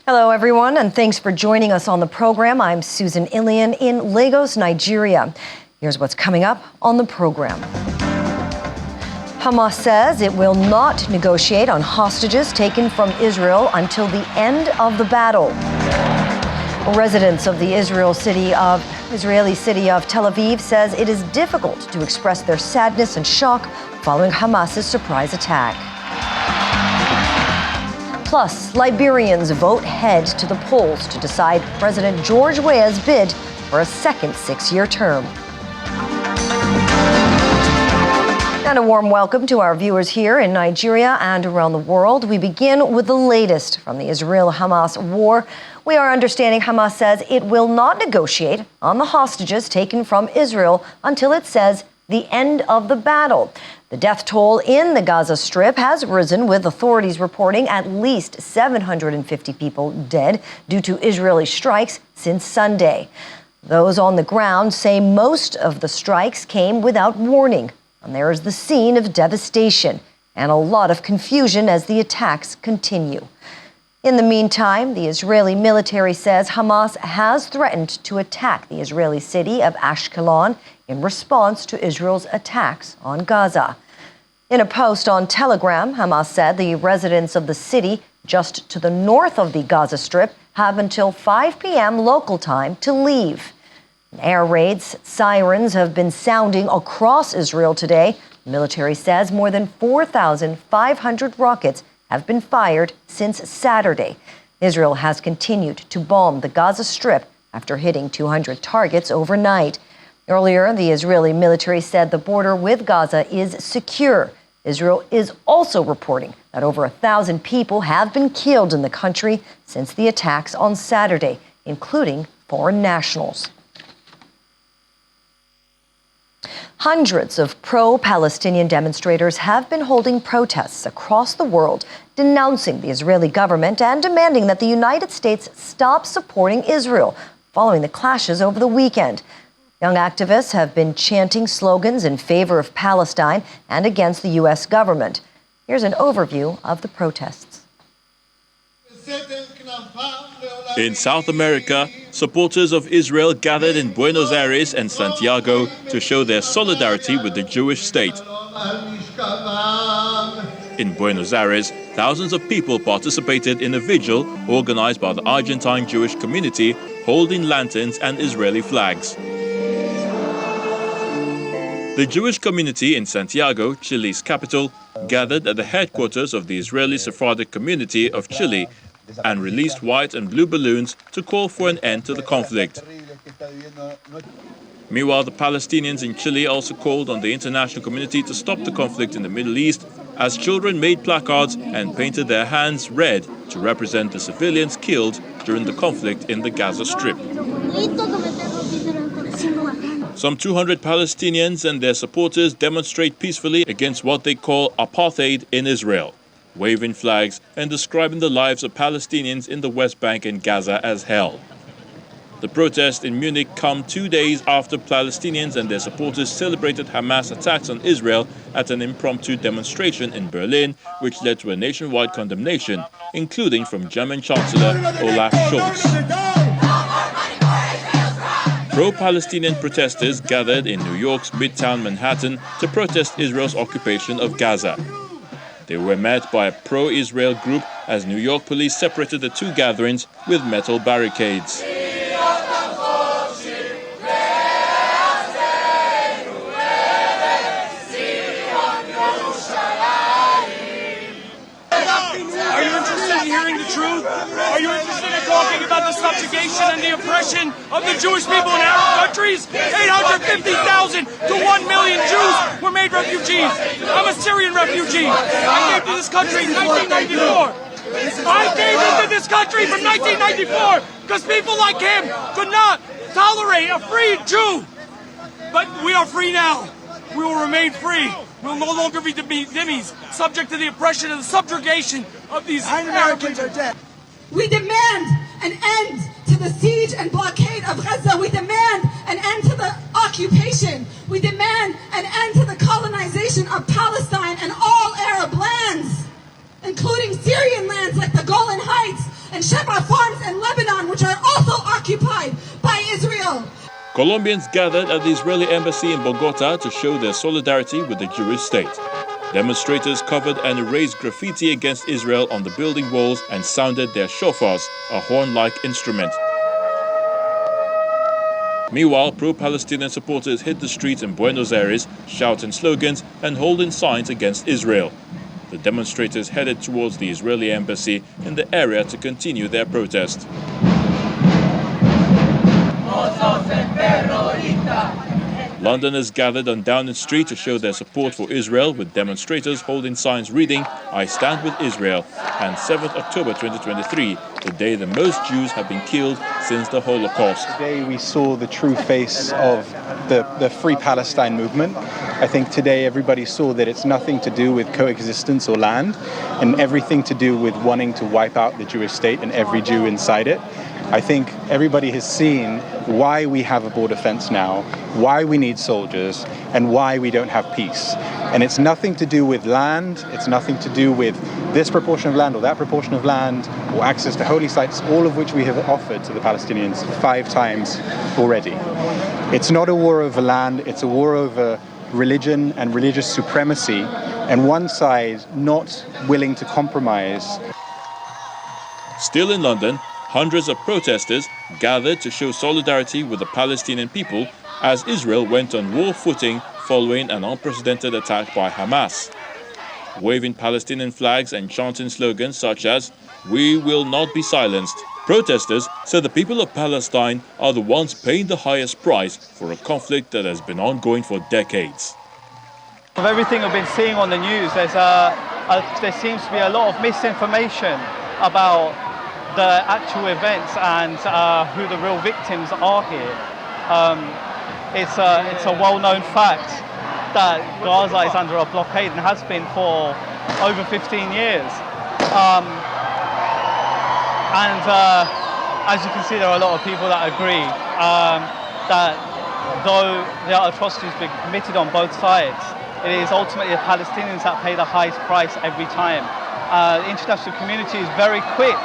Hello, everyone, and thanks for joining us on the program. I'm Susan Ilian in Lagos, Nigeria. Here's what's coming up on the program. Hamas says it will not negotiate on hostages taken from Israel until the end of the battle. Residents of the Israeli city of Tel Aviv says it is difficult to express their sadness and shock following Hamas's surprise attack. Plus, Liberians vote head to the polls to decide President George Weah's bid for a second 6-year term. And a warm welcome to our viewers here in Nigeria and around the world. We begin with the latest from the Israel-Hamas war. We are understanding Hamas says it will not negotiate on the hostages taken from Israel until it says the end of the battle. The death toll in the Gaza Strip has risen, with authorities reporting at least 750 people dead due to Israeli strikes since Sunday. Those on the ground say most of the strikes came without warning, and there is the scene of devastation and a lot of confusion as the attacks continue. In the meantime, the Israeli military says Hamas has threatened to attack the Israeli city of Ashkelon in response to Israel's attacks on Gaza. In a post on Telegram, Hamas said the residents of the city just to the north of the Gaza Strip have until 5 p.m. local time to leave. Air raids, sirens have been sounding across Israel today. The military says more than 4,500 rockets have been fired since Saturday. Israel has continued to bomb the Gaza Strip after hitting 200 targets overnight. Earlier, the Israeli military said the border with Gaza is secure. Israel is also reporting that over 1,000 people have been killed in the country since the attacks on Saturday, including foreign nationals. Hundreds of pro-Palestinian demonstrators have been holding protests across the world, denouncing the Israeli government and demanding that the United States stop supporting Israel following the clashes over the weekend. Young activists have been chanting slogans in favor of Palestine and against the U.S. government. Here's an overview of the protests. In South America, supporters of Israel gathered in Buenos Aires and Santiago to show their solidarity with the Jewish state. In Buenos Aires, thousands of people participated in a vigil organized by the Argentine Jewish community, holding lanterns and Israeli flags. The Jewish community in Santiago, Chile's capital, gathered at the headquarters of the Israeli Sephardic community of Chile and released white and blue balloons to call for an end to the conflict. Meanwhile, the Palestinians in Chile also called on the international community to stop the conflict in the Middle East, as children made placards and painted their hands red to represent the civilians killed during the conflict in the Gaza Strip. Some 200 Palestinians and their supporters demonstrate peacefully against what they call apartheid in Israel, waving flags and describing the lives of Palestinians in the West Bank and Gaza as hell. The protests in Munich come 2 days after Palestinians and their supporters celebrated Hamas attacks on Israel at an impromptu demonstration in Berlin, which led to a nationwide condemnation, including from German Chancellor Olaf Scholz. Pro-Palestinian protesters gathered in New York's Midtown Manhattan to protest Israel's occupation of Gaza. They were met by a pro-Israel group as New York police separated the two gatherings with metal barricades. Are you interested in hearing the truth? Are you interested in talking about the subjugation and the oppression of the Jewish people in Arab countries? 850,000 to 1 million Jews were made refugees. I'm a Syrian refugee. I came to this country in 1994. I came into this country from 1994 because people like him could not tolerate a free Jew. But we are free now. We will remain free. We will no longer be dhimmis, subject to the oppression and the subjugation of these Americans are dead. We demand an end to the siege and blockade of Gaza. We demand an end to the occupation. We demand an end to the colonization of Palestine and all Arab lands, including Syrian lands like the Golan Heights and Sheba Farm. and Lebanon, which are also occupied by Israel. Colombians gathered at the Israeli embassy in Bogota to show their solidarity with the Jewish state. Demonstrators covered and erased graffiti against Israel on the building walls and sounded their shofars, a horn-like instrument. Meanwhile, pro-Palestinian supporters hit the streets in Buenos Aires, shouting slogans and holding signs against Israel. The demonstrators headed towards the Israeli embassy in the area to continue their protest. Londoners gathered on Downing Street to show their support for Israel, with demonstrators holding signs reading, "I stand with Israel," and 7th October 2023, the day the most Jews have been killed since the Holocaust. Today we saw the true face of the Free Palestine movement. I think today everybody saw that it's nothing to do with coexistence or land, and everything to do with wanting to wipe out the Jewish state and every Jew inside it. I think everybody has seen why we have a border fence now, why we need soldiers, and why we don't have peace. And it's nothing to do with land, it's nothing to do with this proportion of land or that proportion of land, or access to holy sites, all of which we have offered to the Palestinians 5 times already. It's not a war over land, it's a war over religion and religious supremacy, and one side not willing to compromise. Still in London, hundreds of protesters gathered to show solidarity with the Palestinian people as Israel went on war footing following an unprecedented attack by Hamas. Waving Palestinian flags and chanting slogans such as, "We will not be silenced," protesters said the people of Palestine are the ones paying the highest price for a conflict that has been ongoing for decades. Of everything I've been seeing on the news, there seems to be a lot of misinformation about the actual events and who the real victims are here. It's a well-known fact that Gaza is under a blockade and has been for over 15 years. As you can see, there are a lot of people that agree that though there are atrocities being committed on both sides, it is ultimately the Palestinians that pay the highest price every time. The international community is very quick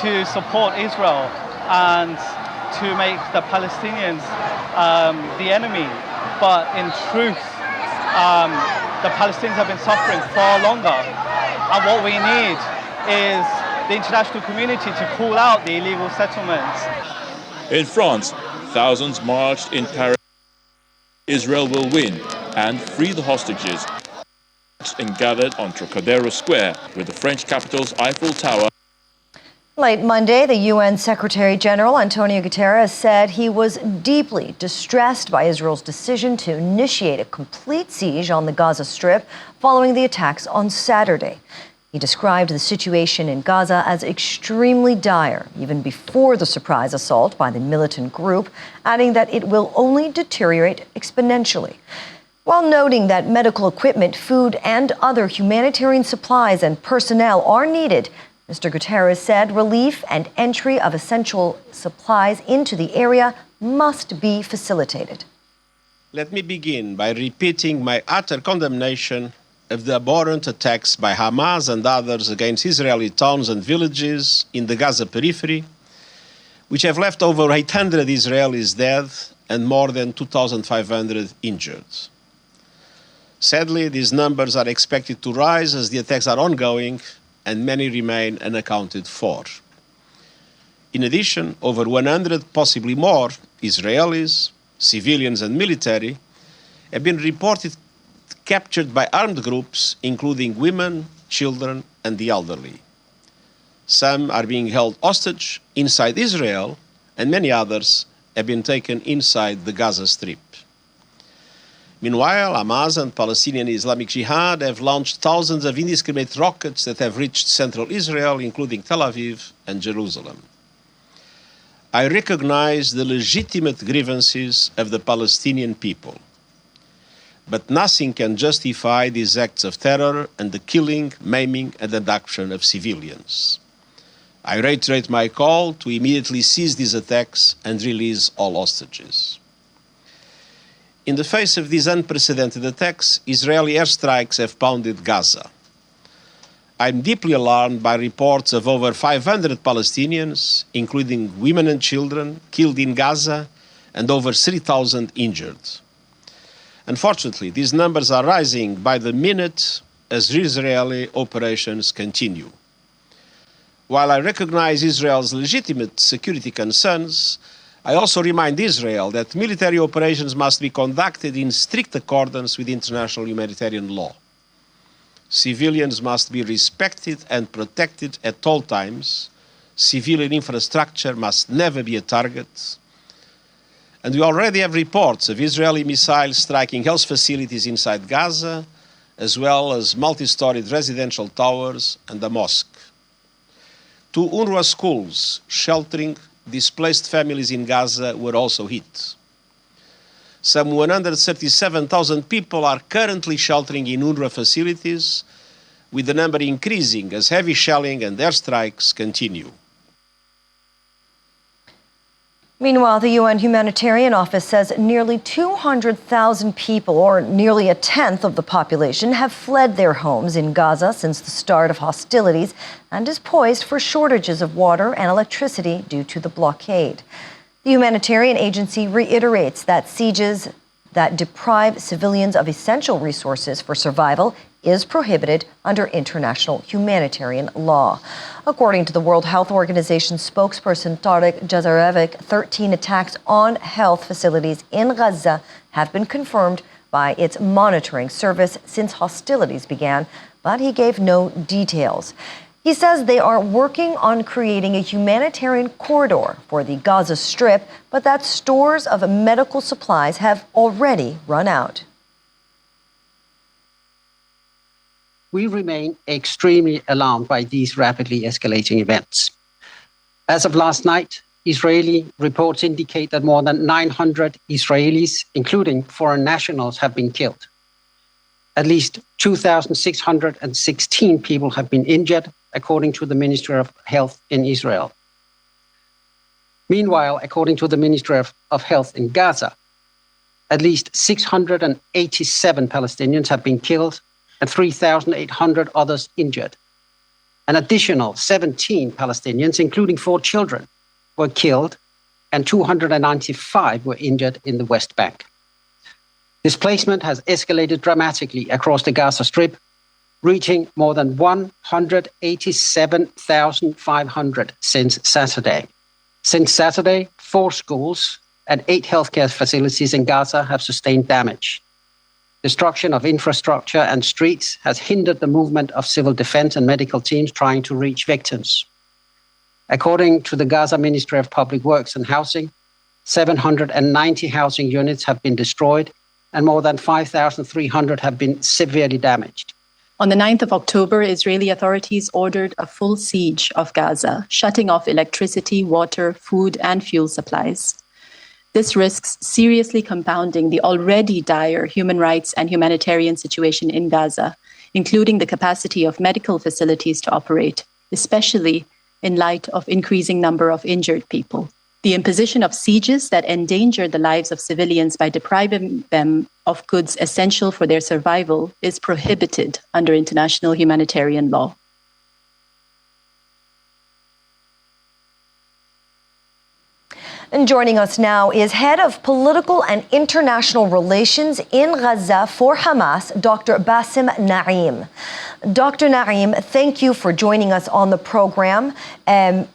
to support Israel and to make the Palestinians the enemy. But in truth, the Palestinians have been suffering far longer. And what we need is the international community to call out the illegal settlements. In France, thousands marched in Paris. Israel will win and free the hostages, and gathered on Trocadero Square with the French capital's Eiffel Tower. Late Monday, the UN Secretary General Antonio Guterres said he was deeply distressed by Israel's decision to initiate a complete siege on the Gaza Strip following the attacks on Saturday. He described the situation in Gaza as extremely dire, even before the surprise assault by the militant group, adding that it will only deteriorate exponentially. While noting that medical equipment, food, and other humanitarian supplies and personnel are needed, Mr. Guterres said relief and entry of essential supplies into the area must be facilitated. Let me begin by repeating my utter condemnation of the abhorrent attacks by Hamas and others against Israeli towns and villages in the Gaza periphery, which have left over 800 Israelis dead and more than 2,500 injured. Sadly, these numbers are expected to rise as the attacks are ongoing and many remain unaccounted for. In addition, over 100, possibly more, Israelis, civilians and military have been reported captured by armed groups, including women, children and the elderly. Some are being held hostage inside Israel, and many others have been taken inside the Gaza Strip. Meanwhile, Hamas and Palestinian Islamic Jihad have launched thousands of indiscriminate rockets that have reached central Israel, including Tel Aviv and Jerusalem. I recognize the legitimate grievances of the Palestinian people, but nothing can justify these acts of terror and the killing, maiming, and abduction of civilians. I reiterate my call to immediately cease these attacks and release all hostages. In the face of these unprecedented attacks, Israeli airstrikes have pounded Gaza. I'm deeply alarmed by reports of over 500 Palestinians, including women and children, killed in Gaza and over 3,000 injured. Unfortunately, these numbers are rising by the minute as Israeli operations continue. While I recognize Israel's legitimate security concerns, I also remind Israel that military operations must be conducted in strict accordance with international humanitarian law. Civilians must be respected and protected at all times. Civilian infrastructure must never be a target. And we already have reports of Israeli missiles striking health facilities inside Gaza, as well as multi-storied residential towers and a mosque. 2 UNRWA schools sheltering displaced families in Gaza were also hit. Some 137,000 people are currently sheltering in UNRWA facilities, with the number increasing as heavy shelling and airstrikes continue. Meanwhile, the UN Humanitarian Office says nearly 200,000 people, or nearly a tenth of the population, have fled their homes in Gaza since the start of hostilities and is poised for shortages of water and electricity due to the blockade. The humanitarian agency reiterates that sieges that deprive civilians of essential resources for survival is prohibited under international humanitarian law. According to the World Health Organization spokesperson Tarek Jazarevic, 13 attacks on health facilities in Gaza have been confirmed by its monitoring service since hostilities began, but he gave no details. He says they are working on creating a humanitarian corridor for the Gaza Strip, but that stores of medical supplies have already run out. We remain extremely alarmed by these rapidly escalating events. As of last night, Israeli reports indicate that more than 900 Israelis, including foreign nationals, have been killed. At least 2,616 people have been injured, according to the Ministry of Health in Israel. Meanwhile, according to the Ministry of Health in Gaza, at least 687 Palestinians have been killed and 3,800 others injured. An additional 17 Palestinians, including 4 children, were killed and 295 were injured in the West Bank. Displacement has escalated dramatically across the Gaza Strip, reaching more than 187,500 since Saturday. Since Saturday, 4 schools and 8 healthcare facilities in Gaza have sustained damage. Destruction of infrastructure and streets has hindered the movement of civil defense and medical teams trying to reach victims. According to the Gaza Ministry of Public Works and Housing, 790 housing units have been destroyed and more than 5,300 have been severely damaged. On the 9th of October, Israeli authorities ordered a full siege of Gaza, shutting off electricity, water, food, and fuel supplies. This risks seriously compounding the already dire human rights and humanitarian situation in Gaza, including the capacity of medical facilities to operate, especially in light of increasing number of injured people. The imposition of sieges that endanger the lives of civilians by depriving them of goods essential for their survival is prohibited under international humanitarian law. And joining us now is Head of Political and International Relations in Gaza for Hamas, Dr. Basim Naim. Dr. Naim, thank you for joining us on the program. I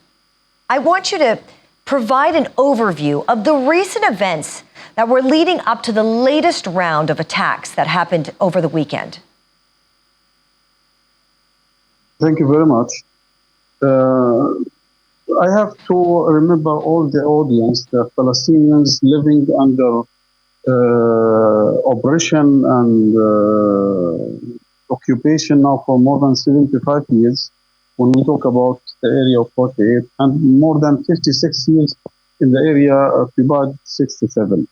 want you to provide an overview of the recent events that were leading up to the latest round of attacks that happened over the weekend. Thank you very much. I have to remember all the audience, the Palestinians living under oppression and occupation now for more than 75 years, when we talk about the area of 48, and more than 56 years in the area occupied 67.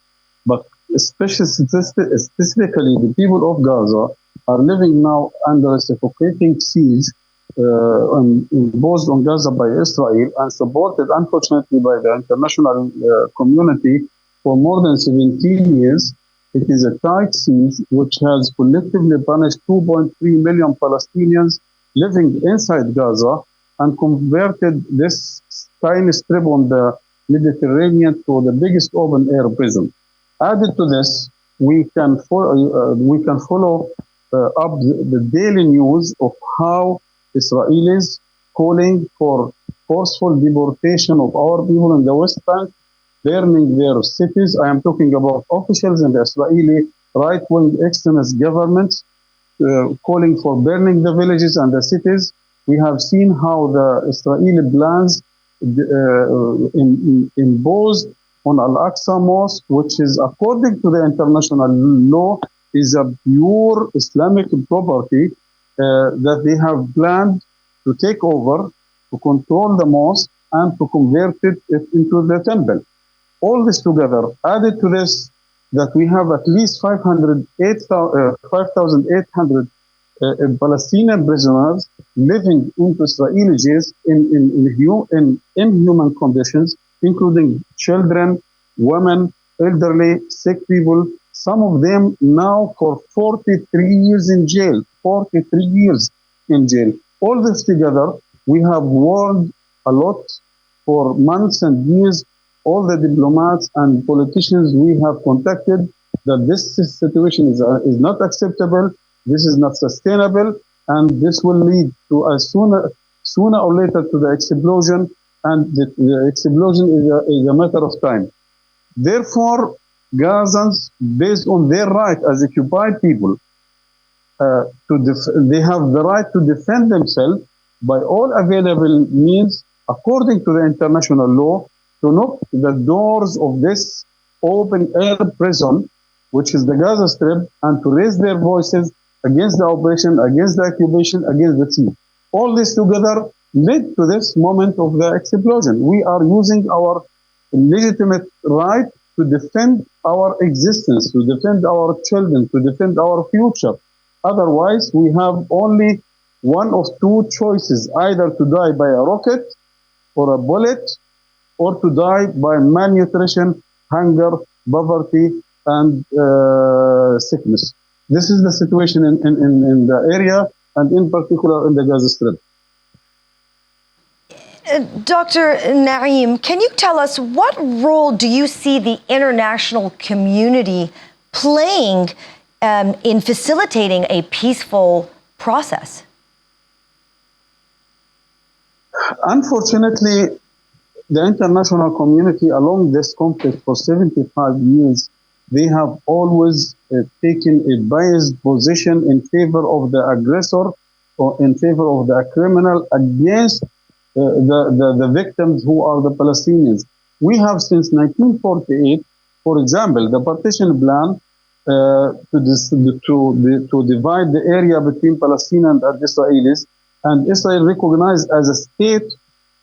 But specifically, the people of Gaza are living now under a suffocating siege imposed on Gaza by Israel and supported, unfortunately, by the international community for more than 17 years. It is a tight siege which has collectively punished 2.3 million Palestinians living inside Gaza and converted this tiny strip on the Mediterranean to the biggest open-air prison. Added to this, we can follow up the daily news of how Israelis calling for forceful deportation of our people in the West Bank, burning their cities. I am talking about officials in the Israeli right-wing extremist governments calling for burning the villages and the cities. We have seen how the Israeli plans imposed on Al-Aqsa Mosque, which is, according to the international law, is a pure Islamic property that they have planned to take over, to control the mosque, and to convert it into the temple. All this together, added to this, that we have at least 5,800 Palestinian prisoners living in Israeli jails in inhuman conditions, including children, women, elderly, sick people, some of them now for 43 years in jail, 43 years in jail. All this together, we have warned a lot for months and years, all the diplomats and politicians we have contacted, that this situation is not acceptable, this is not sustainable, and this will lead to sooner or later to the explosion, and the explosion is a matter of time. Therefore, Gazans, based on their right as occupied people, they have the right to defend themselves by all available means, according to the international law, to knock the doors of this open-air prison, which is the Gaza Strip, and to raise their voices against the operation, against the occupation, against the sea. All this together led to this moment of the explosion. We are using our legitimate right to defend our existence, to defend our children, to defend our future. Otherwise, we have only one of two choices, either to die by a rocket or a bullet, or to die by malnutrition, hunger, poverty, and sickness. This is the situation in the area, and in particular in the Gaza Strip. Dr. Naim, can you tell us what role do you see the international community playing in facilitating a peaceful process? Unfortunately, the international community along this conflict for 75 years, they have always taken a biased position in favor of the aggressor or in favor of the criminal against the victims who are the Palestinians. We have since 1948, for example, the partition plan to divide the area between Palestinians and Israelis, and Israel recognized as a state,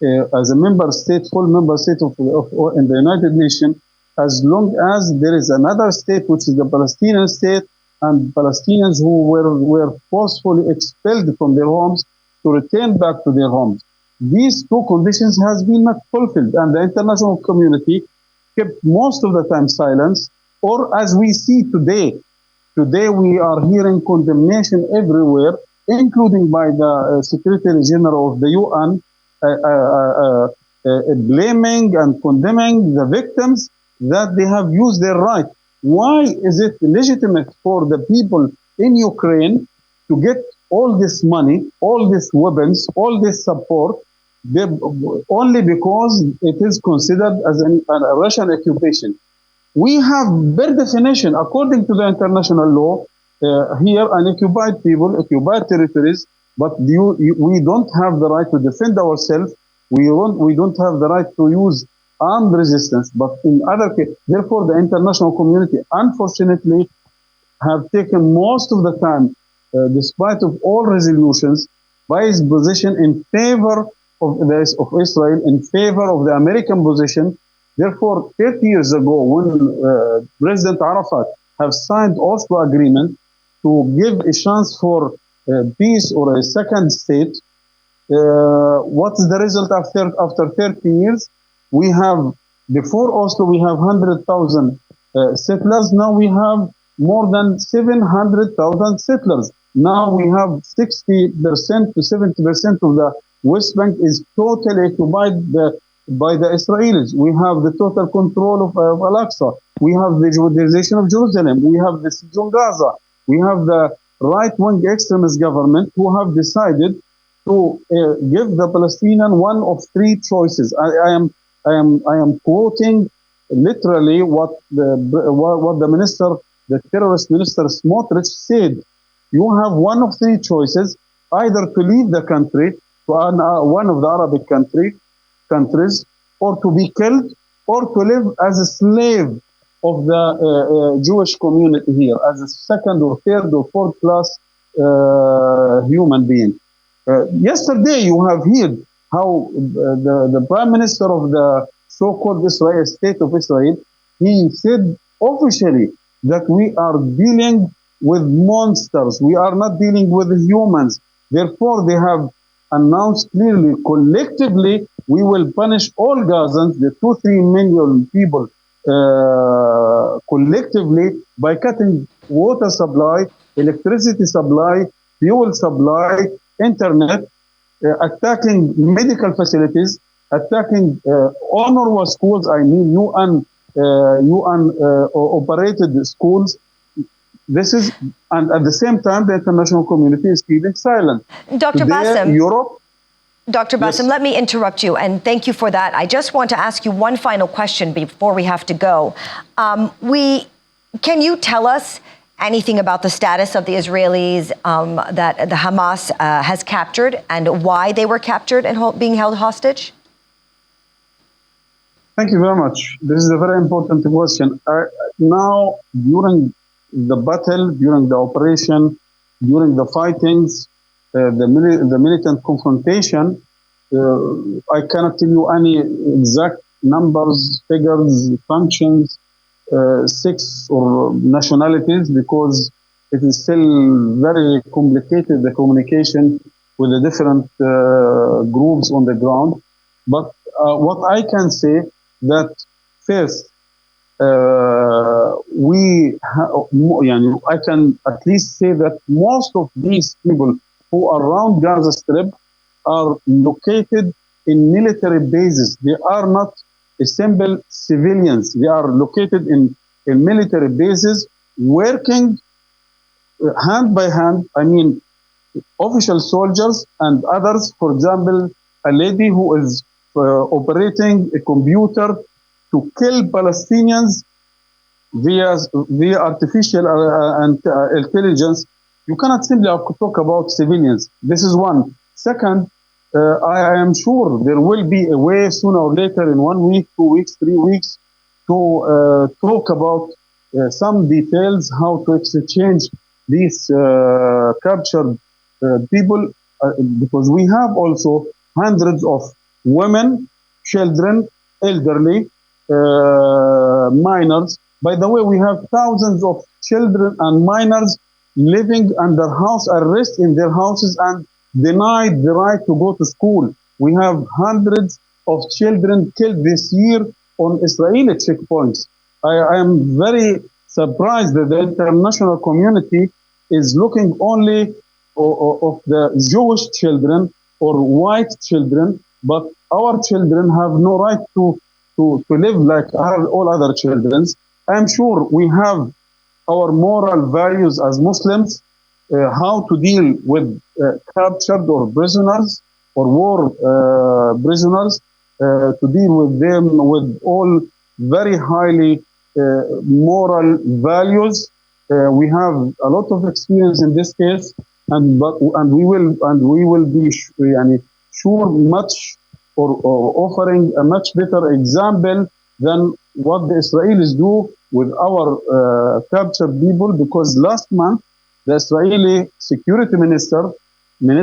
as a member state, full member state in the United Nations, as long as there is another state, which is the Palestinian state, and Palestinians who were forcefully expelled from their homes to return back to their homes. These two conditions has been not fulfilled, and the international community kept most of the time silence, or as we see today we are hearing condemnation everywhere, including by the Secretary General of the UN, blaming and condemning the victims that they have used their right. Why is it legitimate for the people in Ukraine to get all this money, all these weapons, all this support, only because it is considered as a Russian occupation? We have, by definition, according to the international law, here an occupied people, occupied territories, but we don't have the right to defend ourselves. We don't have the right to use armed resistance. But in other cases, therefore, the international community, unfortunately, have taken most of the time, despite of all resolutions, biased position in favor of Israel, in favor of the American position. Therefore, 30 years ago, when President Arafat have signed Oslo Agreement to give a chance for peace or a second state, what is the result after 30 years? We have, before Oslo, we have 100,000 settlers. Now we have more than 700,000 settlers. Now we have 60% to 70% of the West Bank is totally occupied by the Israelis. We have the total control of Al-Aqsa. We have the Judaization of Jerusalem. We have the siege on Gaza. We have the right-wing extremist government who have decided to give the Palestinian one of three choices. I am quoting literally what the minister, the terrorist minister Smotrich said. You have one of three choices: either to leave the country to one of the Arabic countries, or to be killed, or to live as a slave of the Jewish community here, as a second or third or fourth class human being. Yesterday, you have heard how the prime minister of the so-called Israel, state of Israel, he said officially that we are dealing with monsters. We are not dealing with humans. Therefore, they have announced clearly, collectively, we will punish all Gazans, the 2-3 million people, collectively by cutting water supply, electricity supply, fuel supply, internet, attacking medical facilities, attacking UNRWA schools, I mean UN operated schools. This is, and at the same time, the international community is keeping silent. Dr. Basim, Europe. Dr. Basim, Yes. let me interrupt you, and thank you for that. I just want to ask you one final question before we have to go. Can you tell us anything about the status of the Israelis that the Hamas has captured, and why they were captured and being held hostage? Thank you very much. This is a very important question. Now, during the battle, during the operation, during the fightings, the militant confrontation, I cannot tell you any exact numbers, figures, functions, 6 or nationalities, because it is still very complicated, the communication with the different groups on the ground. But what I can say that first, I can at least say that most of these people who are around Gaza Strip are located in military bases. They are not simple civilians. They are located in military bases, working hand by hand. I mean, official soldiers and others. For example, a lady who is operating a computer to kill Palestinians via artificial intelligence. You cannot simply talk about civilians. This is one. Second, I am sure there will be a way sooner or later, in 1 week, 2 weeks, 3 weeks, to talk about some details, how to exchange these captured people, because we have also hundreds of women, children, elderly, minors. By the way, we have thousands of children and minors living under house arrest in their houses and denied the right to go to school. We have hundreds of children killed this year on Israeli checkpoints. I am very surprised that the international community is looking only of the Jewish children or white children, but our children have no right to live like all other children. I'm sure we have our moral values as Muslims, how to deal with captured or prisoners or war prisoners, to deal with them with all very highly moral values. We have a lot of experience in this case, and we will be sure much or offering a much better example than what the Israelis do with our captured people, because last month the Israeli security minister Ben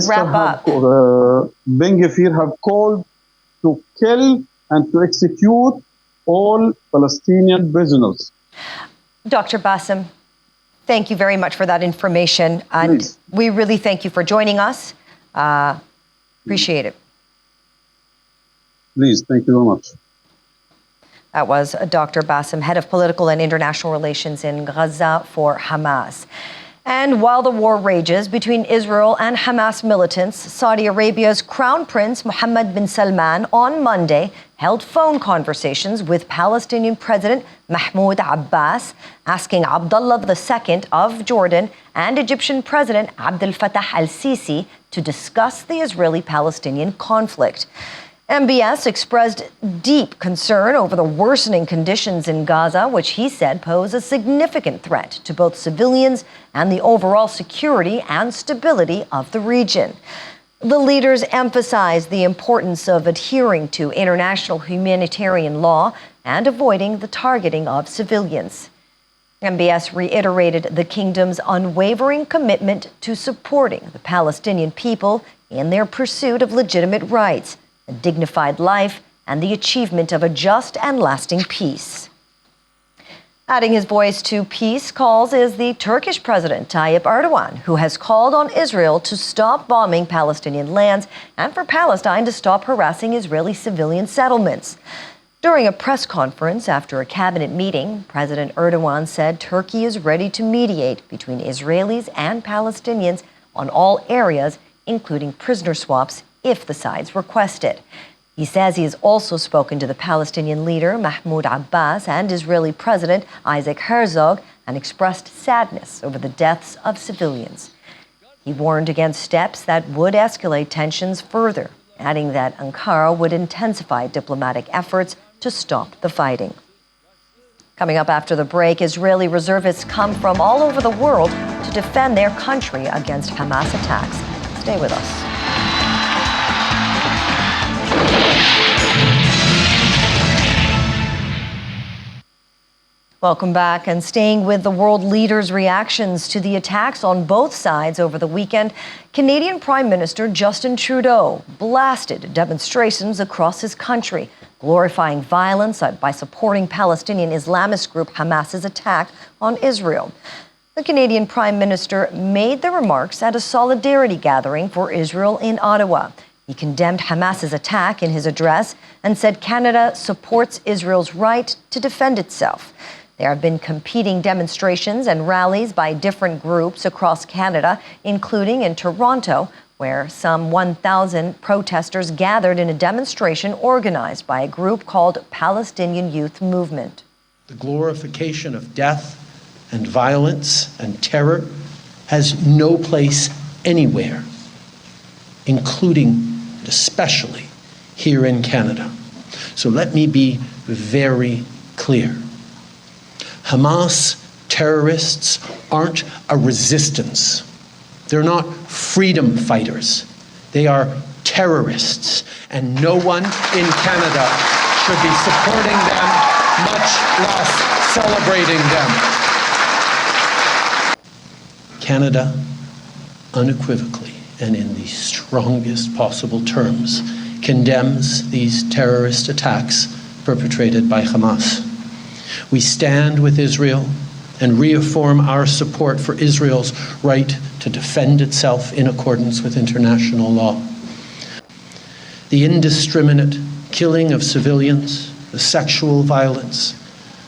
Gvir have called to kill and to execute all Palestinian prisoners. Dr. Basim, thank you very much for that information. And Please. We really thank you for joining us. Appreciate it. Please, thank you very much. That was Dr. Basim, head of political and international relations in Gaza for Hamas. And while the war rages between Israel and Hamas militants, Saudi Arabia's Crown Prince Mohammed bin Salman on Monday held phone conversations with Palestinian President Mahmoud Abbas, asking Abdullah II of Jordan and Egyptian President Abdel Fattah al-Sisi to discuss the Israeli-Palestinian conflict. MBS expressed deep concern over the worsening conditions in Gaza, which he said pose a significant threat to both civilians and the overall security and stability of the region. The leaders emphasized the importance of adhering to international humanitarian law and avoiding the targeting of civilians. MBS reiterated the kingdom's unwavering commitment to supporting the Palestinian people in their pursuit of legitimate rights, a dignified life, and the achievement of a just and lasting peace. Adding his voice to peace calls is the Turkish President Tayyip Erdogan, who has called on Israel to stop bombing Palestinian lands and for Palestine to stop harassing Israeli civilian settlements. During a press conference after a cabinet meeting, President Erdogan said Turkey is ready to mediate between Israelis and Palestinians on all areas, including prisoner swaps, if the sides request it. He says he has also spoken to the Palestinian leader, Mahmoud Abbas, and Israeli President Isaac Herzog, and expressed sadness over the deaths of civilians. He warned against steps that would escalate tensions further, adding that Ankara would intensify diplomatic efforts to stop the fighting. Coming up after the break, Israeli reservists come from all over the world to defend their country against Hamas attacks. Stay with us. Welcome back. And staying with the world leaders' reactions to the attacks on both sides over the weekend, Canadian Prime Minister Justin Trudeau blasted demonstrations across his country, glorifying violence by supporting Palestinian Islamist group Hamas's attack on Israel. The Canadian Prime Minister made the remarks at a solidarity gathering for Israel in Ottawa. He condemned Hamas's attack in his address and said Canada supports Israel's right to defend itself. There have been competing demonstrations and rallies by different groups across Canada, including in Toronto, where some 1,000 protesters gathered in a demonstration organized by a group called Palestinian Youth Movement. The glorification of death and violence and terror has no place anywhere, including and especially here in Canada. So let me be very clear. Hamas terrorists aren't a resistance. They're not freedom fighters. They are terrorists, and no one in Canada should be supporting them, much less celebrating them. Canada unequivocally and in the strongest possible terms condemns these terrorist attacks perpetrated by Hamas. We stand with Israel and reaffirm our support for Israel's right to defend itself in accordance with international law. The indiscriminate killing of civilians, the sexual violence,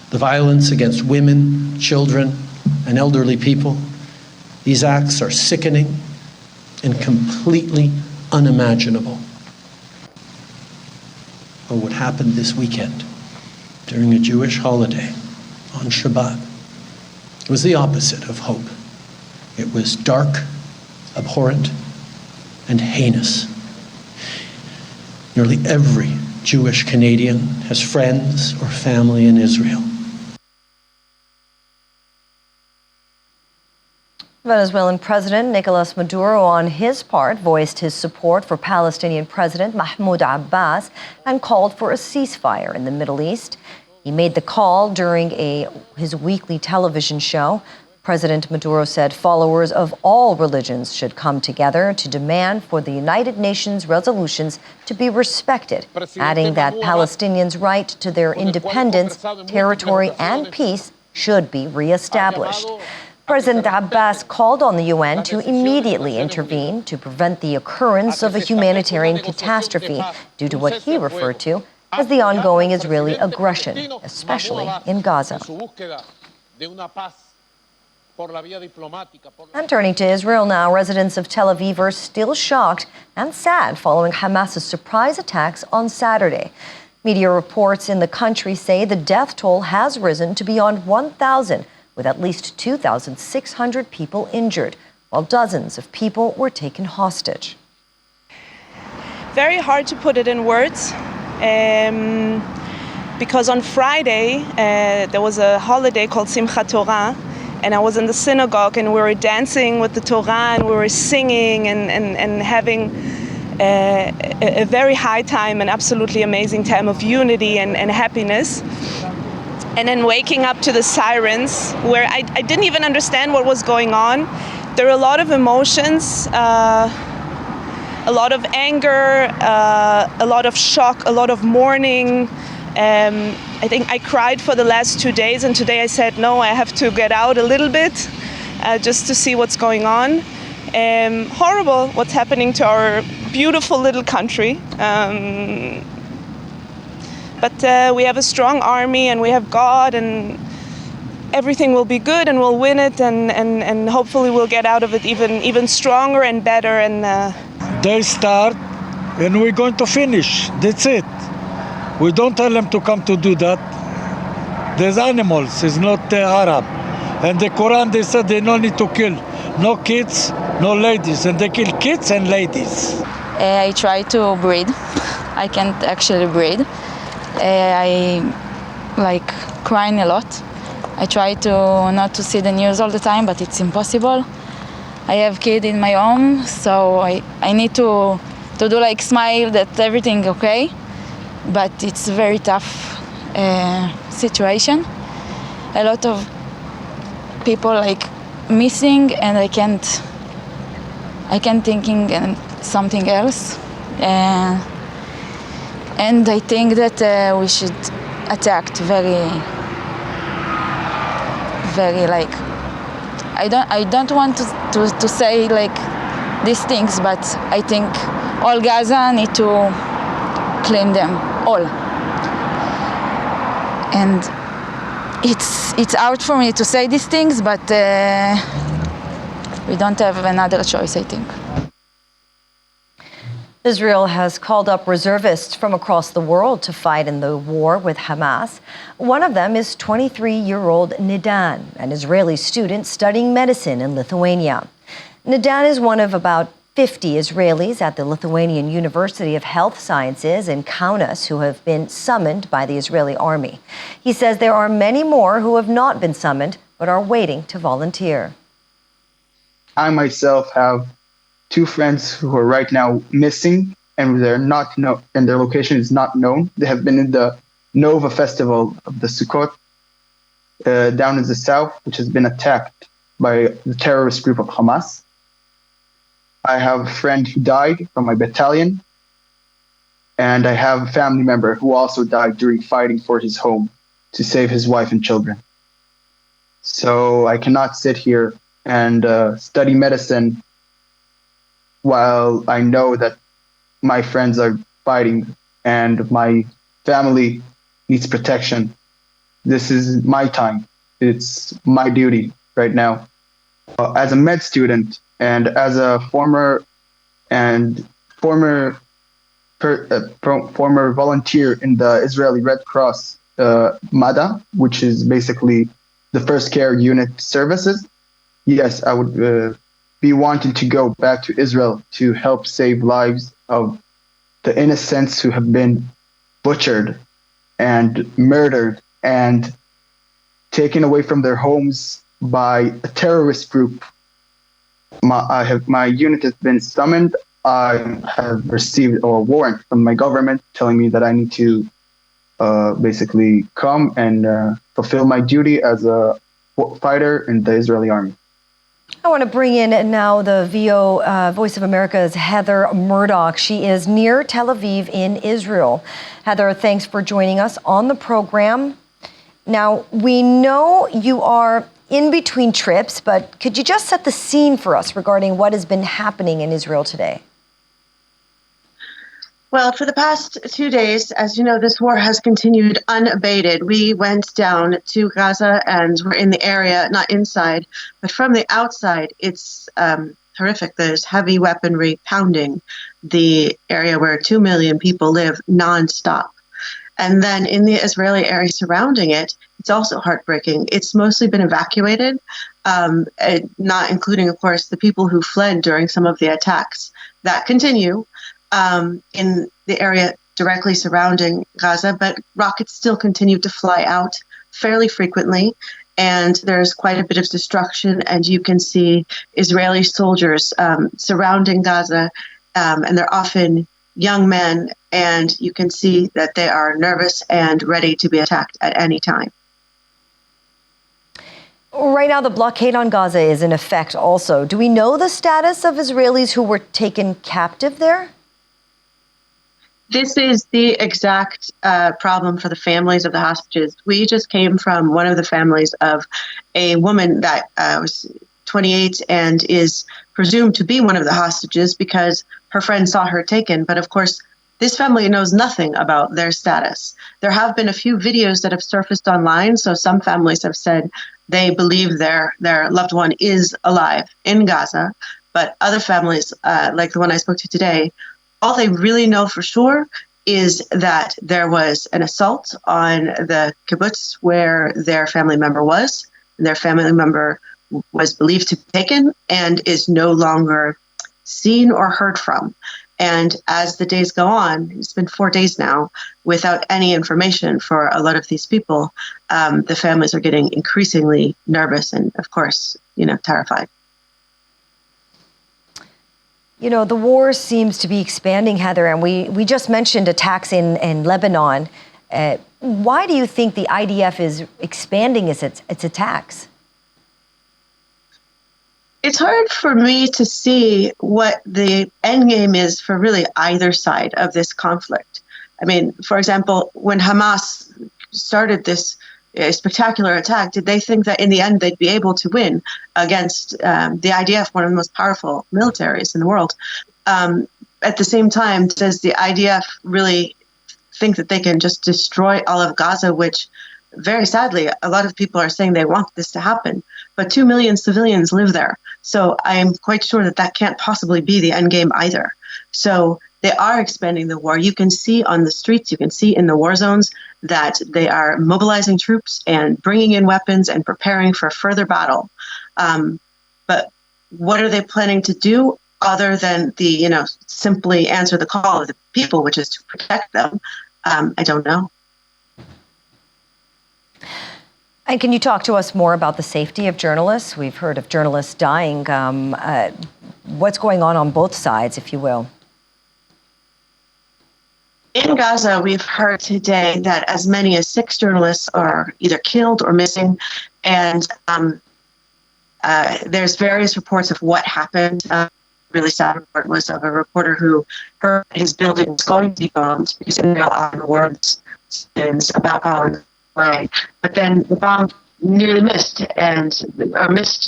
the violence against women, children, and elderly people, these acts are sickening and completely unimaginable. Or what happened this weekend during a Jewish holiday on Shabbat was the opposite of hope. It was dark, abhorrent, and heinous. Nearly every Jewish Canadian has friends or family in Israel. Venezuelan President Nicolas Maduro, on his part, voiced his support for Palestinian President Mahmoud Abbas and called for a ceasefire in the Middle East. He made the call during his weekly television show. President Maduro said followers of all religions should come together to demand for the United Nations resolutions to be respected, adding that Palestinians' right to their independence, territory, and peace should be reestablished. President Abbas called on the UN to immediately intervene to prevent the occurrence of a humanitarian catastrophe due to what he referred to as the ongoing Israeli aggression, especially in Gaza. And turning to Israel now, residents of Tel Aviv are still shocked and sad following Hamas's surprise attacks on Saturday. Media reports in the country say the death toll has risen to beyond 1,000, with at least 2,600 people injured, while dozens of people were taken hostage. Very hard to put it in words, because on Friday there was a holiday called Simchat Torah, and I was in the synagogue and we were dancing with the Torah and we were singing and having a very high time, an absolutely amazing time of unity and happiness. And then waking up to the sirens, where I didn't even understand what was going on. There were a lot of emotions, a lot of anger, a lot of shock, a lot of mourning. I think I cried for the last 2 days, and today I said, no, I have to get out a little bit just to see what's going on. Horrible what's happening to our beautiful little country. But we have a strong army and we have God, and everything will be good and we'll win it, and hopefully we'll get out of it even stronger and better. And they start and we're going to finish. That's it. We don't tell them to come to do that. There's animals, it's not Arab. And the Quran, they said they don't need to kill. No kids, no ladies. And they kill kids and ladies. I try to breathe. I can't actually breathe. I like crying a lot. I try to not to see the news all the time, but it's impossible. I have kid in my home, so I need to do like smile that everything okay. But it's a very tough situation. A lot of people like missing, and I can't thinking something else. And I think that we should attack very like, I don't want to say like these things, but I think all Gaza need to claim them all. And it's hard for me to say these things, but we don't have another choice, I think. Israel has called up reservists from across the world to fight in the war with Hamas. One of them is 23-year-old Nidan, an Israeli student studying medicine in Lithuania. Nidan is one of about 50 Israelis at the Lithuanian University of Health Sciences in Kaunas who have been summoned by the Israeli army. He says there are many more who have not been summoned but are waiting to volunteer. I myself have 2 friends who are right now missing, and they're not known, and their location is not known. They have been in the Nova festival of the Sukkot down in the south, which has been attacked by the terrorist group of Hamas. I have a friend who died from my battalion, and I have a family member who also died during fighting for his home to save his wife and children. So I cannot sit here and study medicine while I know that my friends are fighting and my family needs protection. This is my time. It's my duty right now. As a med student and as a former volunteer in the Israeli Red Cross MADA, which is basically the first care unit services, yes, I would be wanting to go back to Israel to help save lives of the innocents who have been butchered and murdered and taken away from their homes by a terrorist group. My unit has been summoned. I have received a warrant from my government telling me that I need to basically come and fulfill my duty as a fighter in the Israeli army. I want to bring in now the Voice of America's Heather Murdoch. She is near Tel Aviv in Israel. Heather, thanks for joining us on the program. Now, we know you are in between trips, but could you just set the scene for us regarding what has been happening in Israel today? Well, for the past 2 days, as you know, this war has continued unabated. We went down to Gaza and we're in the area, not inside, but from the outside, it's horrific. There's heavy weaponry pounding the area where 2 million people live nonstop. And then in the Israeli area surrounding it, it's also heartbreaking. It's mostly been evacuated, not including, of course, the people who fled during some of the attacks that continue in the area directly surrounding Gaza, but rockets still continue to fly out fairly frequently, and there's quite a bit of destruction, and you can see Israeli soldiers surrounding Gaza, and they're often young men, and you can see that they are nervous and ready to be attacked at any time. Right now, the blockade on Gaza is in effect also. Do we know the status of Israelis who were taken captive there? This is the exact problem for the families of the hostages. We just came from one of the families of a woman that was 28 and is presumed to be one of the hostages because her friend saw her taken. But of course, this family knows nothing about their status. There have been a few videos that have surfaced online. So some families have said they believe their loved one is alive in Gaza. But other families, like the one I spoke to today, all they really know for sure is that there was an assault on the kibbutz where their family member was. And their family member was believed to be taken and is no longer seen or heard from. And as the days go on, it's been 4 days now without any information for a lot of these people. The families are getting increasingly nervous and, of course, terrified. The war seems to be expanding, Heather, and we just mentioned attacks in Lebanon. Why do you think the IDF is expanding its attacks? It's hard for me to see what the end game is for really either side of this conflict. I mean, for example, when Hamas started this spectacular attack, did they think that in the end they'd be able to win against the IDF, one of the most powerful militaries in the world? At the same time, does the IDF really think that they can just destroy all of Gaza, which very sadly, a lot of people are saying they want this to happen, but 2 million civilians live there. So I am quite sure that that can't possibly be the end game either. So they are expanding the war. You can see on the streets, you can see in the war zones that they are mobilizing troops and bringing in weapons and preparing for further battle. But what are they planning to do other than simply answer the call of the people, which is to protect them? I don't know. And can you talk to us more about the safety of journalists? We've heard of journalists dying. What's going on both sides, if you will? In Gaza, we've heard today that as many as 6 journalists are either killed or missing. And there's various reports of what happened. Really sad report was of a reporter who heard his building was going to be bombed because Israel often warns citizens about bombs. Way. But then the bomb nearly missed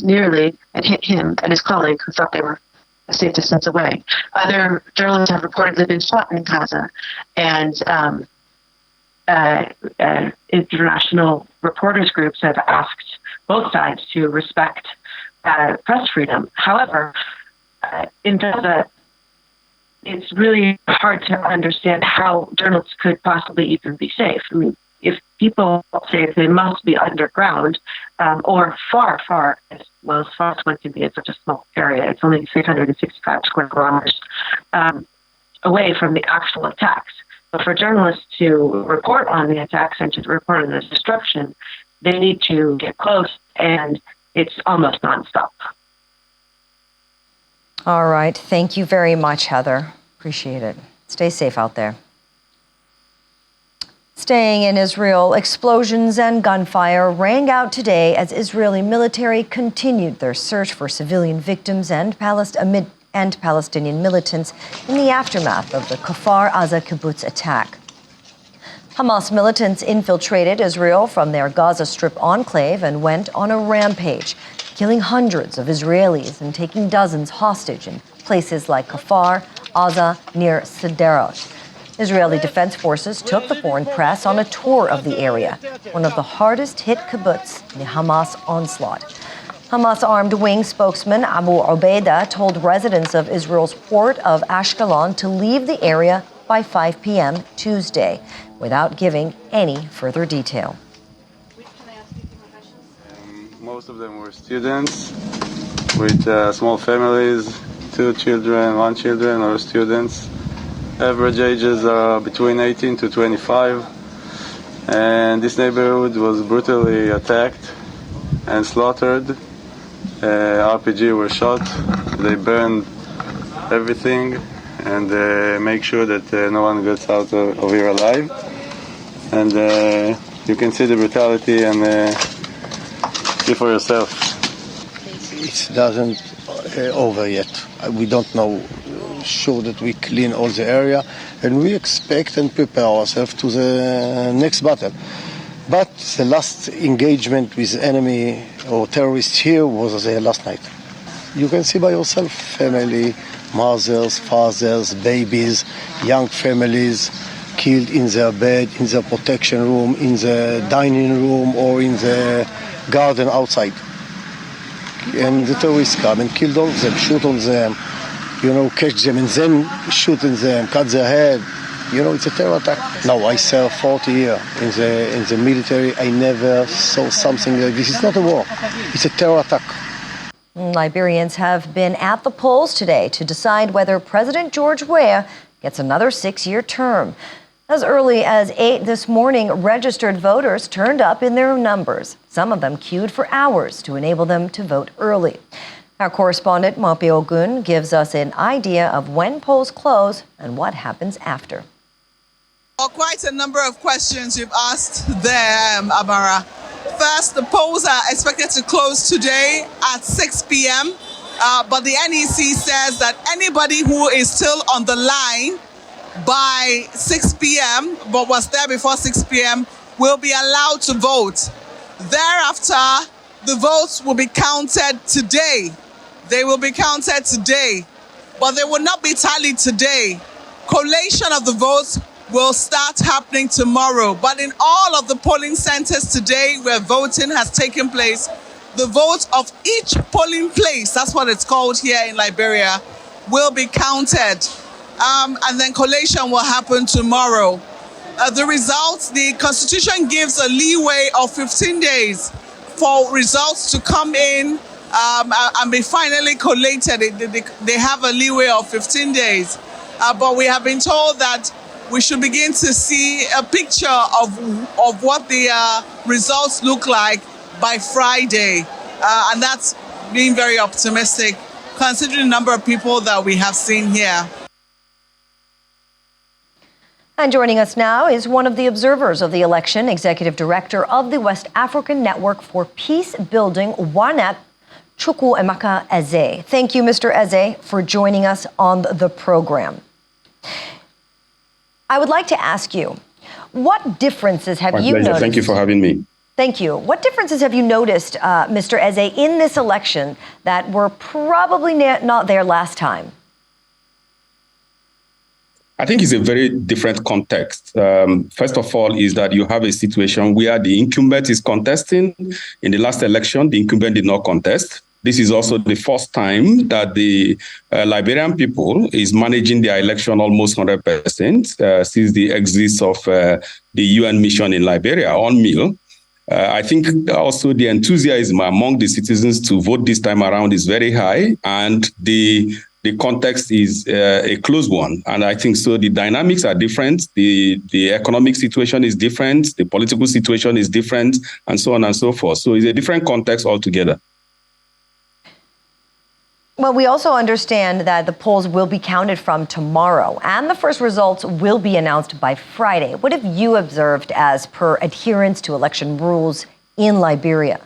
nearly and hit him and his colleague who thought they were a safe distance away. Other journalists have reportedly been shot in Gaza, and international reporters groups have asked both sides to respect press freedom. However, in Gaza, it's really hard to understand how journalists could possibly even be safe. I mean, if people say they must be underground or far, as far as one can be in such a small area, it's only 365 square kilometers away from the actual attacks. But for journalists to report on the attacks and to report on the destruction, they need to get close, and it's almost nonstop. All right. Thank you very much, Heather. Appreciate it. Stay safe out there. Staying in Israel, explosions and gunfire rang out today as Israeli military continued their search for civilian victims and Palestinian militants in the aftermath of the Kfar Aza kibbutz attack. Hamas militants infiltrated Israel from their Gaza Strip enclave and went on a rampage, killing hundreds of Israelis and taking dozens hostage in places like Kfar Aza near Sderot. Israeli Defense Forces took the foreign press on a tour of the area, one of the hardest hit kibbutz in the Hamas onslaught. Hamas armed wing spokesman Abu Ubaida told residents of Israel's port of Ashkelon to leave the area by 5 p.m. Tuesday, without giving any further detail. Most of them were students with small families, 2 children, 1 children, or students. Average ages are between 18 to 25. And this neighborhood was brutally attacked and slaughtered. RPG were shot. They burned everything and make sure that no one gets out of here alive. And you can see the brutality and see for yourself. It doesn't over yet. We don't know sure that we clean all the area, and we expect and prepare ourselves to the next battle. But the last engagement with enemy or terrorists here was last night. You can see by yourself family, mothers, fathers, babies, young families killed in their bed, in their protection room, in the dining room, or in the garden outside. And the terrorists come and killed all of them, shoot on them, catch them and then shoot in them, cut their head. It's a terror attack. Now, I served 40 years in the military. I never saw something like this. It's not a war. It's a terror attack. Liberians have been at the polls today to decide whether President George Weah gets another 6-year term. As early as 8 this morning, registered voters turned up in their numbers. Some of them queued for hours to enable them to vote early. Our correspondent, Mopi Ogun, gives us an idea of when polls close and what happens after. Well, quite a number of questions you've asked there, Amara. First, the polls are expected to close today at 6 p.m., but the NEC says that anybody who is still on the line by 6 p.m., but was there before 6 p.m., will be allowed to vote. Thereafter, the votes will be counted today. They will be counted today, but they will not be tallied today. Collation of the votes will start happening tomorrow. But in all of the polling centers today where voting has taken place, the vote of each polling place, that's what it's called here in Liberia, will be counted. And then collation will happen tomorrow. The results, the Constitution gives a leeway of 15 days for results to come in and be finally collated. They have a leeway of 15 days. But we have been told that we should begin to see a picture of what the results look like by Friday. And that's being very optimistic, considering the number of people that we have seen here. And joining us now is one of the observers of the election, Executive Director of the West African Network for Peace Building, Wanat Chukwuemeka Eze. Thank you, Mr. Eze, for joining us on the program. I would like to ask you, what differences have you noticed? Thank you for having me. Thank you. What differences have you noticed, Mr. Eze, in this election that were probably not there last time? I think it's a very different context. First of all, is that you have a situation where the incumbent is contesting. In the last election, the incumbent did not contest. This is also the first time that the Liberian people is managing their election almost 100% since the exit of the UN mission in Liberia, UNMIL. I think also the enthusiasm among the citizens to vote this time around is very high, and the context is a close one. And I think so the dynamics are different, the economic situation is different, the political situation is different, and so on and so forth. So it's a different context altogether. Well, we also understand that the polls will be counted from tomorrow, and the first results will be announced by Friday. What have you observed as per adherence to election rules in Liberia?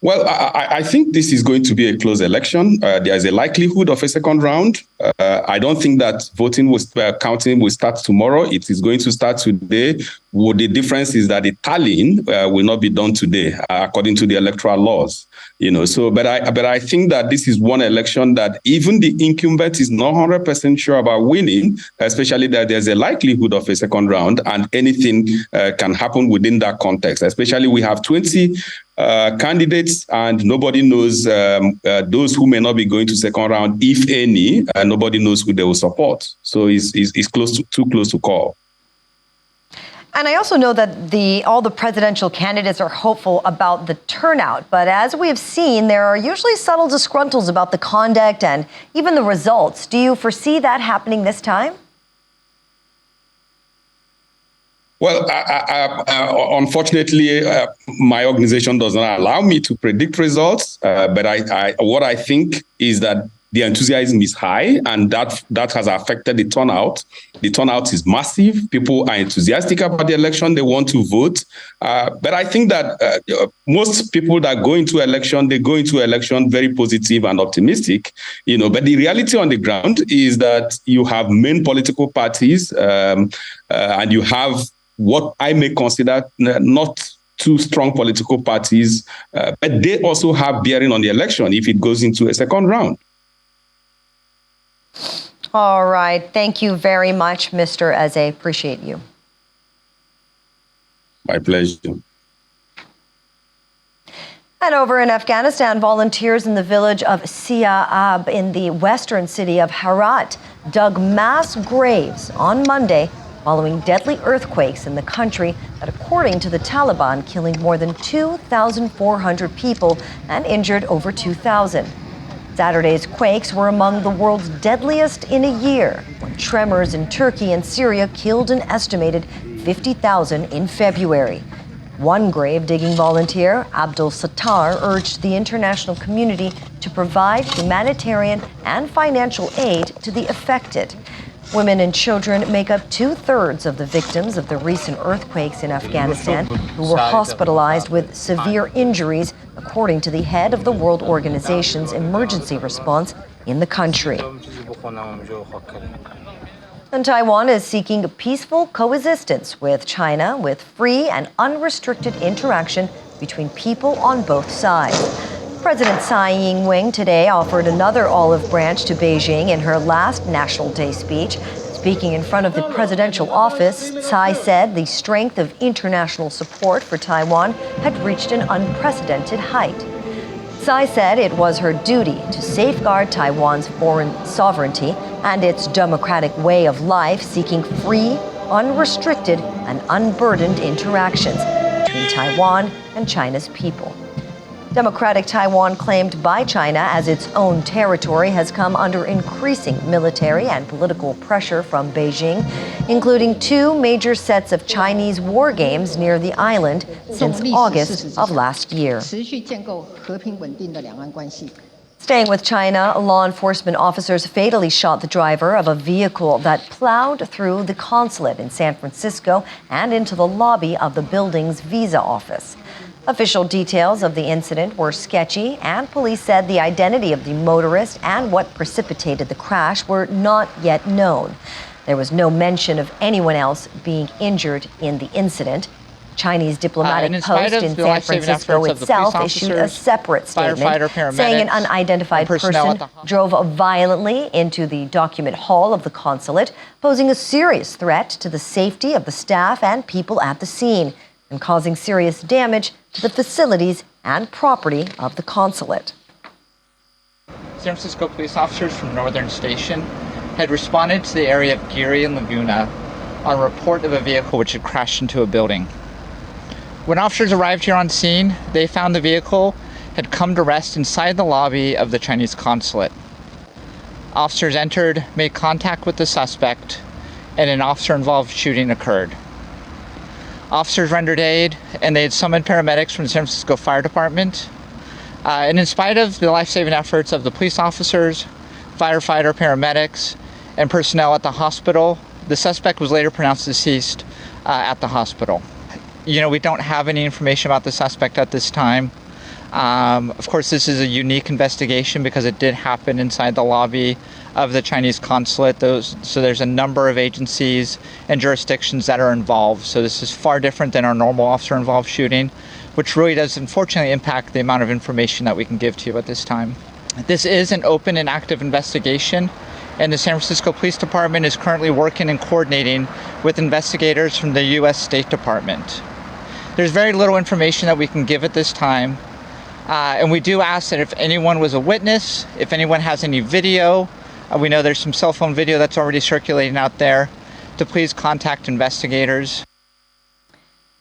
Well, I think this is going to be a close election. There is a likelihood of a second round. I don't think that counting will start tomorrow. It is going to start today. Well, the difference is that the tallying will not be done today, according to the electoral laws. But I think that this is one election that even the incumbent is not 100% sure about winning, especially that there's a likelihood of a second round, and anything can happen within that context. Especially we have 20 candidates, and nobody knows those who may not be going to second round, if any, and nobody knows who they will support. So it's too close to call. And I also know that all the presidential candidates are hopeful about the turnout. But as we have seen, there are usually subtle disgruntles about the conduct and even the results. Do you foresee that happening this time? Well, unfortunately, my organization does not allow me to predict results. But what I think is that the enthusiasm is high, and that has affected the turnout. The turnout is massive. People are enthusiastic about the election. They want to vote. But I think that most people that go into election, they go into election very positive and optimistic. But the reality on the ground is that you have main political parties, and you have what I may consider not too strong political parties, but they also have bearing on the election if it goes into a second round. All right. Thank you very much, Mr. Eze. Appreciate you. My pleasure. And over in Afghanistan, volunteers in the village of Sia'ab in the western city of Herat dug mass graves on Monday following deadly earthquakes in the country that, according to the Taliban, killing more than 2,400 people and injured over 2,000. Saturday's quakes were among the world's deadliest in a year, when tremors in Turkey and Syria killed an estimated 50,000 in February. One grave-digging volunteer, Abdul Sattar, urged the international community to provide humanitarian and financial aid to the affected. Women and children make up 2/3 of the victims of the recent earthquakes in Afghanistan, who were hospitalized with severe injuries, according to the head of the World Organization's emergency response in the country. And Taiwan is seeking peaceful coexistence with China, with free and unrestricted interaction between people on both sides. President Tsai Ing-wen today offered another olive branch to Beijing in her last National Day speech. Speaking in front of the presidential office, Tsai said the strength of international support for Taiwan had reached an unprecedented height. Tsai said it was her duty to safeguard Taiwan's foreign sovereignty and its democratic way of life, seeking free, unrestricted, and unburdened interactions between Taiwan and China's people. Democratic Taiwan, claimed by China as its own territory, has come under increasing military and political pressure from Beijing, including 2 major sets of Chinese war games near the island since August of last year. Staying with China, law enforcement officers fatally shot the driver of a vehicle that plowed through the consulate in San Francisco and into the lobby of the building's visa office. Official details of the incident were sketchy, and police said the identity of the motorist and what precipitated the crash were not yet known. There was no mention of anyone else being injured in the incident. Chinese diplomatic post in San Francisco itself issued a separate statement saying an unidentified person drove violently into the document hall of the consulate, posing a serious threat to the safety of the staff and people at the scene, and causing serious damage to the facilities and property of the consulate. San Francisco police officers from Northern Station had responded to the area of Geary and Laguna on a report of a vehicle which had crashed into a building. When officers arrived here on scene, they found the vehicle had come to rest inside the lobby of the Chinese consulate. Officers entered, made contact with the suspect, and an officer-involved shooting occurred. Officers rendered aid, and they had summoned paramedics from the San Francisco Fire Department. And in spite of the life-saving efforts of the police officers, firefighter, paramedics, and personnel at the hospital, the suspect was later pronounced deceased at the hospital. We don't have any information about the suspect at this time. Of course, this is a unique investigation because it did happen inside the lobby of the Chinese consulate. So there's a number of agencies and jurisdictions that are involved. So this is far different than our normal officer-involved shooting, which really does unfortunately impact the amount of information that we can give to you at this time. This is an open and active investigation, and the San Francisco Police Department is currently working and coordinating with investigators from the U.S. State Department. There's very little information that we can give at this time, and we do ask that if anyone was a witness, if anyone has any video, we know there's some cell phone video that's already circulating out there, to please contact investigators.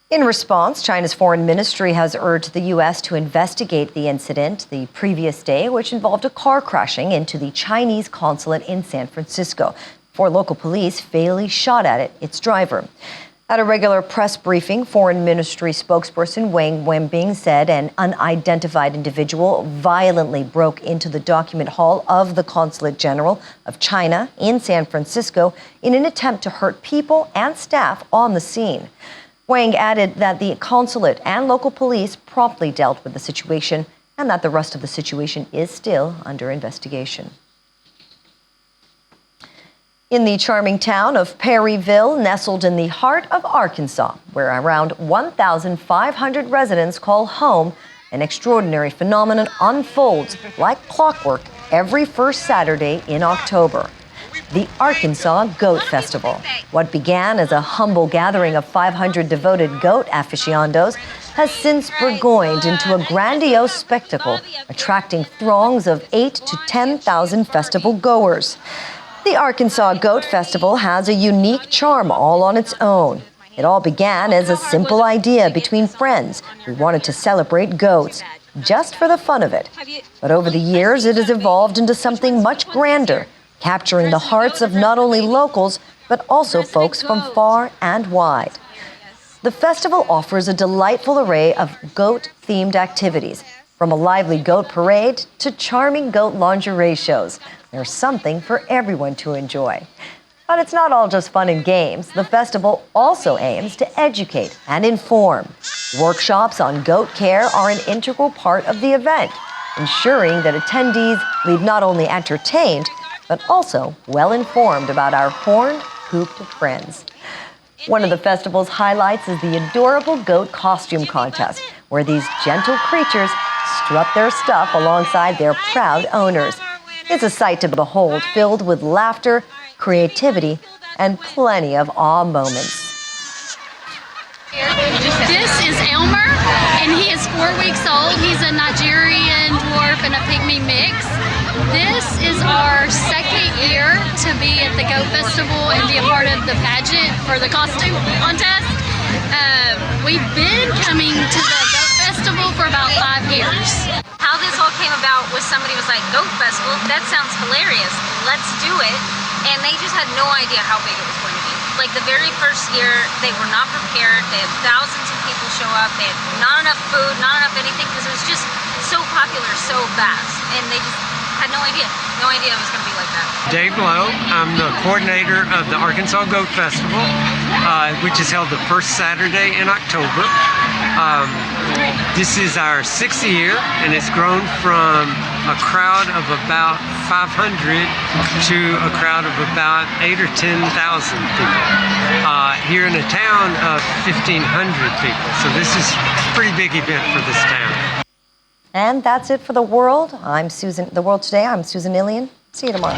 In response, China's foreign ministry has urged the U.S. to investigate the incident the previous day, which involved a car crashing into the Chinese consulate in San Francisco, before local police fatally shot at its driver. At a regular press briefing, Foreign Ministry spokesperson Wang Wenbing said an unidentified individual violently broke into the document hall of the Consulate General of China in San Francisco in an attempt to hurt people and staff on the scene. Wang added that the consulate and local police promptly dealt with the situation and that the rest of the situation is still under investigation. In the charming town of Perryville, nestled in the heart of Arkansas, where around 1,500 residents call home, an extraordinary phenomenon unfolds like clockwork every first Saturday in October. The Arkansas Goat Festival. What began as a humble gathering of 500 devoted goat aficionados has since burgeoned into a grandiose spectacle, attracting throngs of 8,000 to 10,000 festival goers. The Arkansas Goat Festival has a unique charm all on its own. It all began as a simple idea between friends who wanted to celebrate goats, just for the fun of it. But over the years, it has evolved into something much grander, capturing the hearts of not only locals, but also folks from far and wide. The festival offers a delightful array of goat-themed activities, from a lively goat parade to charming goat lingerie shows. There's something for everyone to enjoy. But it's not all just fun and games. The festival also aims to educate and inform. Workshops on goat care are an integral part of the event, ensuring that attendees leave not only entertained, but also well-informed about our horned, hooped friends. One of the festival's highlights is the adorable goat costume contest, where these gentle creatures strut their stuff alongside their proud owners. It's a sight to behold, filled with laughter, creativity, and plenty of awe moments. This is Elmer, and he is 4 weeks old. He's a Nigerian dwarf and a pygmy mix. This is our second year to be at the Goat Festival and be a part of the pageant for the costume contest. We've been coming to the Goat Festival for about 5 years. How this all came about was somebody was like, Goat Festival, that sounds hilarious, let's do it. And they just had no idea how big it was going to be. Like the very first year, they were not prepared. They had thousands of people show up. They had not enough food, not enough anything, because it was just so popular so fast. And they just had no idea it was going to be like that. Dave Lowe, I'm the coordinator of the Arkansas Goat Festival, which is held the first Saturday in October. This is our 6th year, and it's grown from a crowd of about 500 to a crowd of about 8,000 or 10,000 people. Here in a town of 1,500 people. So this is a pretty big event for this town. And that's it for The World. The World Today. I'm Susan Ilian. See you tomorrow.